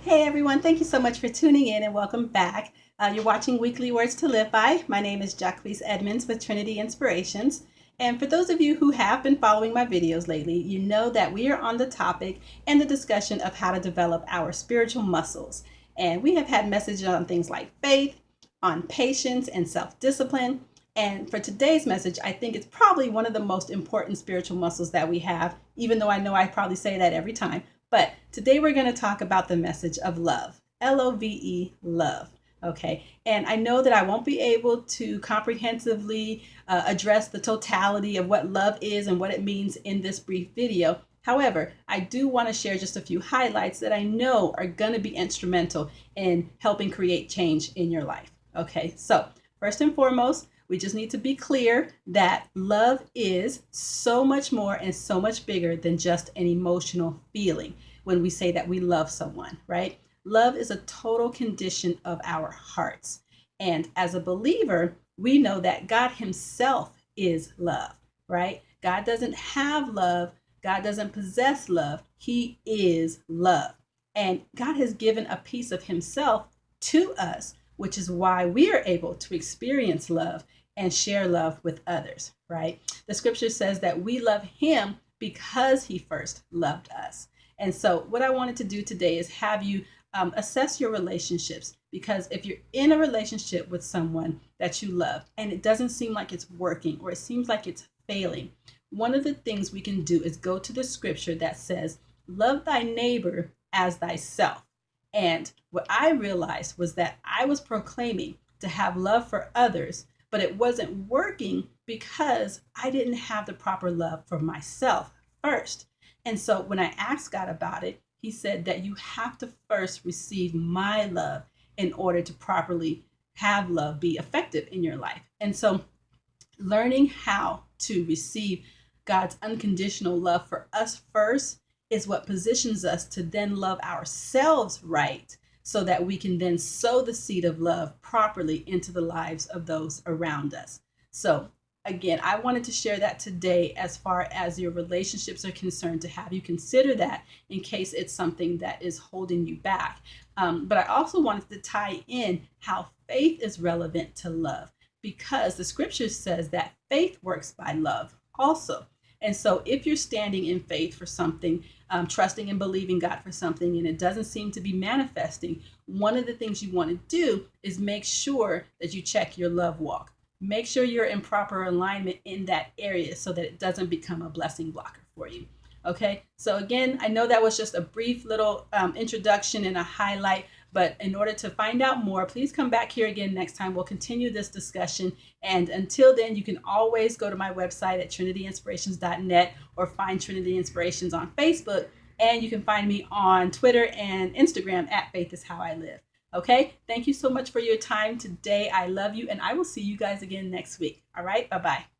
Hey everyone, thank you so much for tuning in and welcome back. You're watching Weekly Words to Live By. My name is Jacquise Edmonds with Trinity Inspirations. And for those of you who have been following my videos lately, you know that we are on the topic and the discussion of how to develop our spiritual muscles. And we have had messages on things like faith, on patience and self-discipline. And for today's message, I think it's probably one of the most important spiritual muscles that we have, even though I know I probably say that every time. But today we're going to talk about the message of love, Love, love. Okay. And I know that I won't be able to comprehensively address the totality of what love is and what it means in this brief video. However, I do want to share just a few highlights that I know are going to be instrumental in helping create change in your life. Okay. So first and foremost, we just need to be clear that love is so much more and so much bigger than just an emotional feeling when we say that we love someone, right? Love is a total condition of our hearts. And as a believer, we know that God Himself is love, right? God doesn't have love. God doesn't possess love. He is love. And God has given a piece of Himself to us, which is why we are able to experience love and share love with others, right? The scripture says that we love Him because He first loved us. And so what I wanted to do today is have you assess your relationships, because if you're in a relationship with someone that you love and it doesn't seem like it's working or it seems like it's failing, one of the things we can do is go to the scripture that says, love thy neighbor as thyself. And what I realized was that I was proclaiming to have love for others, but it wasn't working because I didn't have the proper love for myself first. And so when I asked God about it, He said that you have to first receive my love in order to properly have love be effective in your life. And so learning how to receive God's unconditional love for us first is what positions us to then love ourselves right, so that we can then sow the seed of love properly into the lives of those around us. So again, I wanted to share that today as far as your relationships are concerned, to have you consider that in case it's something that is holding you back. But I also wanted to tie in how faith is relevant to love, because the scripture says that faith works by love also. And so if you're standing in faith for something, trusting and believing God for something, and it doesn't seem to be manifesting, one of the things you want to do is make sure that you check your love walk. Make sure you're in proper alignment in that area so that it doesn't become a blessing blocker for you. Okay, so again, I know that was just a brief little introduction and a highlight, but in order to find out more, please come back here again next time. We'll continue this discussion. And until then, you can always go to my website at trinityinspirations.net or find Trinity Inspirations on Facebook. And you can find me on Twitter and Instagram at Faith is How I Live. Okay, thank you so much for your time today. I love you, and I will see you guys again next week. All right, bye-bye.